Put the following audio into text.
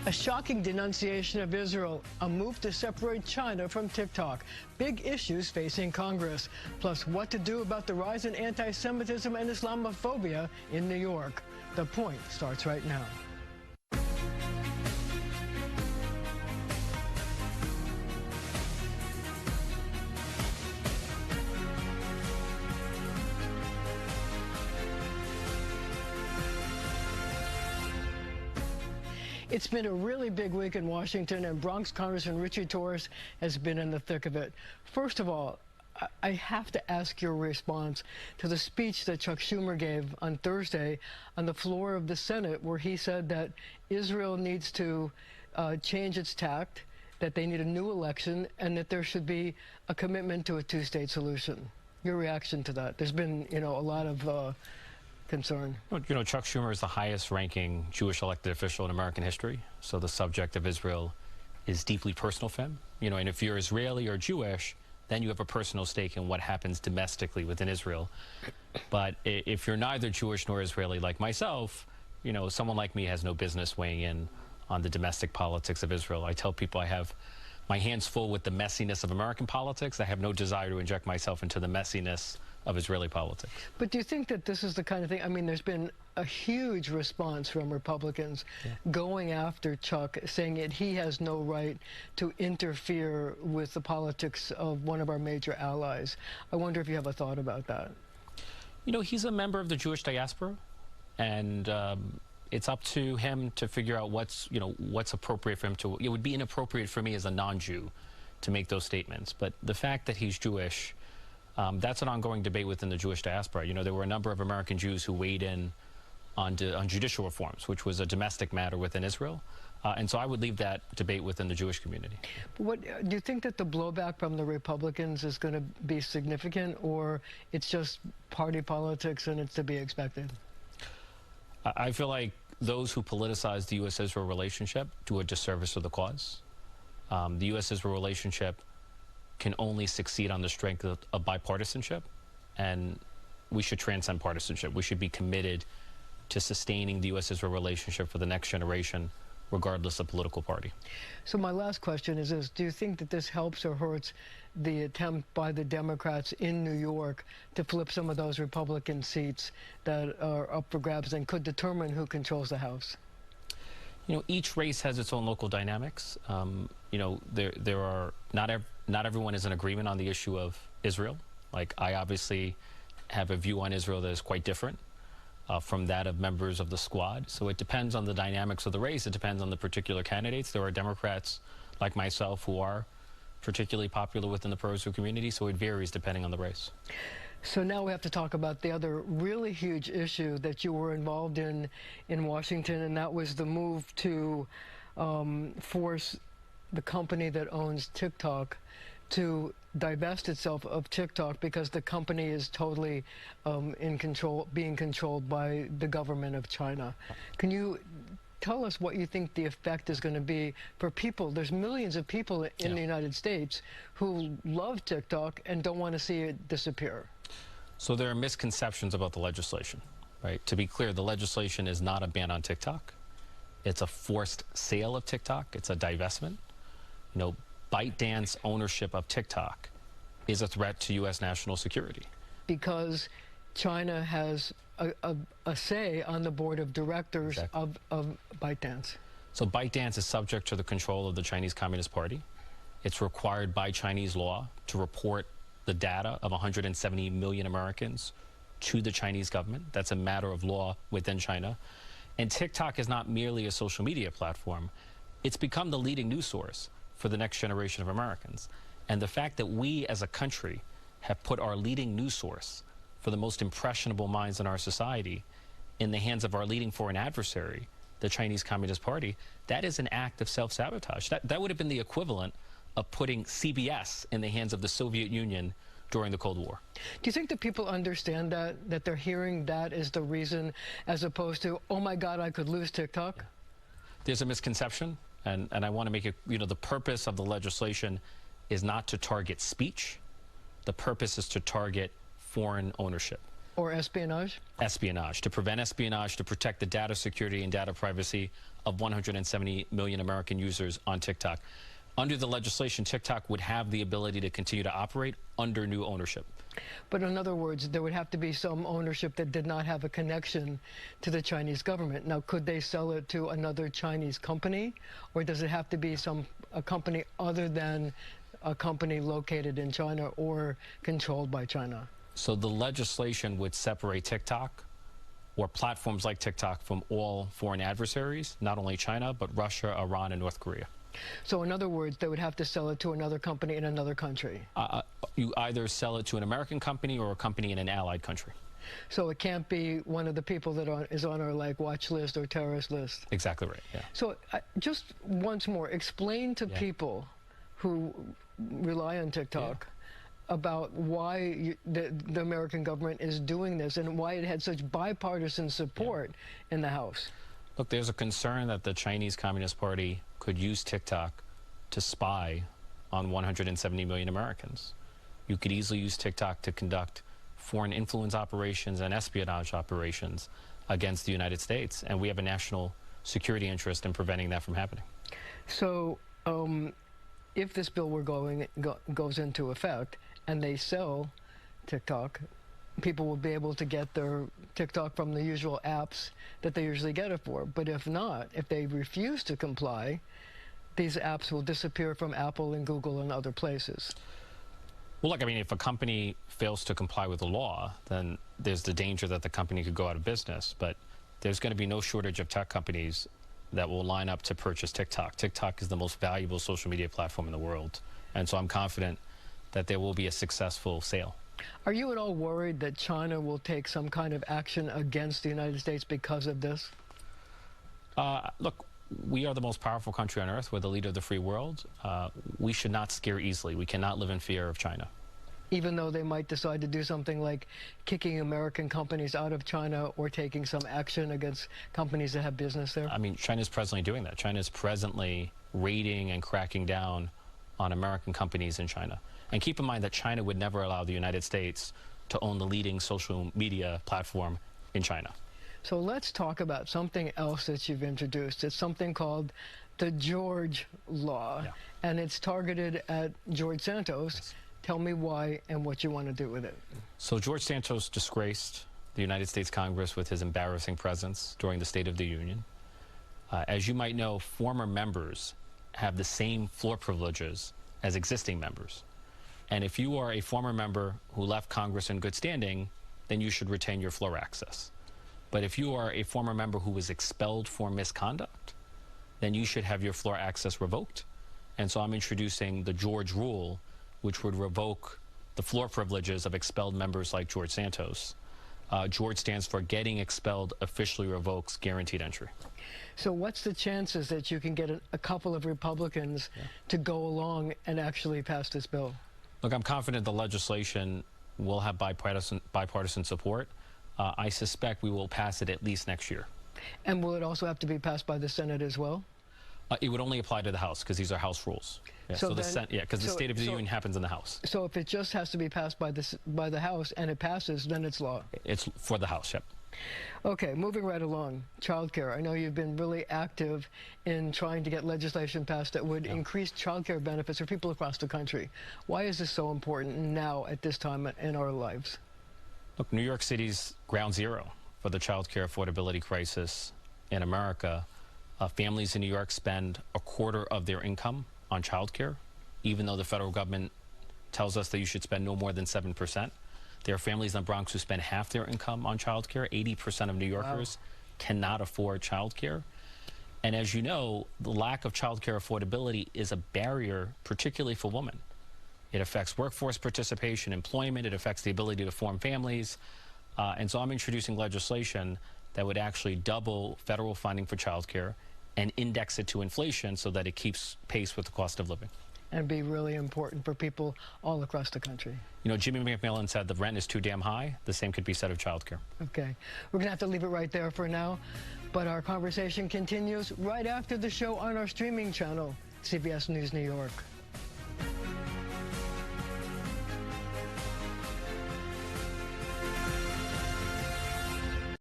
A shocking denunciation of Israel, a move to separate China from TikTok. Big issues facing Congress. Plus, what to do about the rise in anti-Semitism and Islamophobia in New York. The Point starts right now. It's been a really big week in Washington, and Bronx Congressman Ritchie Torres has been in the thick of it. First of all, I have to ask your response to the speech that Chuck Schumer gave on Thursday on the floor of the Senate, where he said that Israel needs to change its tact, that they need a new election, and that there should be a commitment to a two-state solution. Your reaction to that? There's been, a lot of concern. Well, Chuck Schumer is the highest-ranking Jewish elected official in American history, so the subject of Israel is deeply personal for him. And if you're Israeli or Jewish, then you have a personal stake in what happens domestically within Israel. But if you're neither Jewish nor Israeli, like myself, someone like me has no business weighing in on the domestic politics of Israel. I tell people I have my hands full with the messiness of American politics. I have no desire to inject myself into the messiness of Israeli politics. But do you think that this is the kind of thing, there's been a huge response from Republicans going after Chuck, saying that he has no right to interfere with the politics of one of our major allies. I wonder if you have a thought about that. He's a member of the Jewish diaspora, and it's up to him to figure out what's appropriate for him to. It would be inappropriate for me as a non-Jew to make those statements. But the fact that he's Jewish, that's an ongoing debate within the Jewish diaspora. There were a number of American Jews who weighed in on judicial reforms, which was a domestic matter within Israel. And so I would leave that debate within the Jewish community. What do you think that the blowback from the Republicans is going to be significant, or it's just party politics and it's to be expected? I feel like those who politicize the U.S.-Israel relationship do a disservice to the cause. The U.S.-Israel relationship can only succeed on the strength of bipartisanship, and we should transcend partisanship. We should be committed to sustaining the U.S.-Israel relationship for the next generation, regardless of political party. So my last question is this: do you think that this helps or hurts the attempt by the Democrats in New York to flip some of those Republican seats that are up for grabs and could determine who controls the House? Each race has its own local dynamics. There are not everyone is in agreement on the issue of Israel. Like, I obviously have a view on Israel that is quite different from that of members of the squad. So it depends on the dynamics of the race. It depends on the particular candidates. There are Democrats like myself who are particularly popular within the pro-Israel community, so it varies depending on the race. So now we have to talk about the other really huge issue that you were involved in Washington, and that was the move to force the company that owns TikTok to divest itself of TikTok because the company is totally being controlled by the government of China. Can you tell us what you think the effect is going to be for people? There's millions of people in the United States who love TikTok and don't want to see it disappear. So there are misconceptions about the legislation, right? To be clear, the legislation is not a ban on TikTok. It's a forced sale of TikTok. It's a divestment. ByteDance ownership of TikTok is a threat to U.S. national security. Because China has a say on the board of directors of ByteDance. So ByteDance is subject to the control of the Chinese Communist Party. It's required by Chinese law to report the data of 170 million Americans to the Chinese government. That's a matter of law within China. And TikTok is not merely a social media platform. It's become the leading news source for the next generation of Americans. And the fact that we as a country have put our leading news source for the most impressionable minds in our society in the hands of our leading foreign adversary, the Chinese Communist Party, that is an act of self-sabotage. That would have been the equivalent of putting CBS in the hands of the Soviet Union during the Cold War. Do you think that people understand that they're hearing that is the reason, as opposed to, oh my God, I could lose TikTok? There's a misconception, and I want to make it, the purpose of the legislation is not to target speech. The purpose is to target foreign ownership. Or espionage? Espionage, to prevent espionage, to protect the data security and data privacy of 170 million American users on TikTok. Under the legislation, TikTok would have the ability to continue to operate under new ownership. But in other words, there would have to be some ownership that did not have a connection to the Chinese government. Now, could they sell it to another Chinese company, or does it have to be a company other than a company located in China or controlled by China? So the legislation would separate TikTok or platforms like TikTok from all foreign adversaries, not only China, but Russia, Iran, and North Korea. So in other words, they would have to sell it to another company in another country. You either sell it to an American company or a company in an allied country. So it can't be one of the people that is on our watch list or terrorist list. Exactly right, yeah. So just once more, explain to people who rely on TikTok about why the American government is doing this and why it had such bipartisan support in the House. Look, there's a concern that the Chinese Communist Party could use TikTok to spy on 170 million Americans. You could easily use TikTok to conduct foreign influence operations and espionage operations against the United States, and we have a national security interest in preventing that from happening. So if this bill goes into effect and they sell TikTok, people will be able to get their TikTok from the usual apps that they usually get it for. But if not, if they refuse to comply, these apps will disappear from Apple and Google and other places. Well, look, I mean, if a company fails to comply with the law, then there's the danger that the company could go out of business. But there's going to be no shortage of tech companies that will line up to purchase TikTok. TikTok is the most valuable social media platform in the world. And so I'm confident that there will be a successful sale. Are you at all worried that China will take some kind of action against the United States because of this? Look, we are the most powerful country on earth. We're the leader of the free world. We should not scare easily. We cannot live in fear of China. Even though they might decide to do something like kicking American companies out of China or taking some action against companies that have business there? I mean, China is presently doing that. China is presently raiding and cracking down on American companies in China. And keep in mind that China would never allow the United States to own the leading social media platform in China. So let's talk about something else that you've introduced. It's something called the George Law, and it's targeted at George Santos. Yes. Tell me why and what you want to do with it. So George Santos disgraced the United States Congress with his embarrassing presence during the State of the Union. As you might know, former members have the same floor privileges as existing members. And if you are a former member who left Congress in good standing, then you should retain your floor access. But if you are a former member who was expelled for misconduct, then you should have your floor access revoked. And so I'm introducing the George Rule, which would revoke the floor privileges of expelled members like George Santos. George stands for Getting Expelled Officially Revokes Guaranteed Entry. So what's the chances that you can get a couple of Republicans to go along and actually pass this bill? Look, I'm confident the legislation will have bipartisan support. I suspect we will pass it at least next year. And will it also have to be passed by the Senate as well? It would only apply to the House because these are House rules. Yeah, so the State of the Union happens in the House. So if it just has to be passed by the House and it passes, then it's law. It's for the House, yep. Okay, moving right along, childcare. I know you've been really active in trying to get legislation passed that would increase childcare benefits for people across the country. Why is this so important now at this time in our lives? Look, New York City's ground zero for the childcare affordability crisis in America. Families in New York spend a quarter of their income on childcare, even though the federal government tells us that you should spend no more than 7%. There are families in the Bronx who spend half their income on childcare. 80% of New Yorkers cannot afford childcare. And as you know, the lack of childcare affordability is a barrier, particularly for women. It affects workforce participation, employment. It affects the ability to form families. And so I'm introducing legislation that would actually double federal funding for childcare and index it to inflation so that it keeps pace with the cost of living. And be really important for people all across the country. You know, Jimmy McMillan said the rent is too damn high. The same could be said of childcare. Okay. We're going to have to leave it right there for now. But our conversation continues right after the show on our streaming channel, CBS News New York.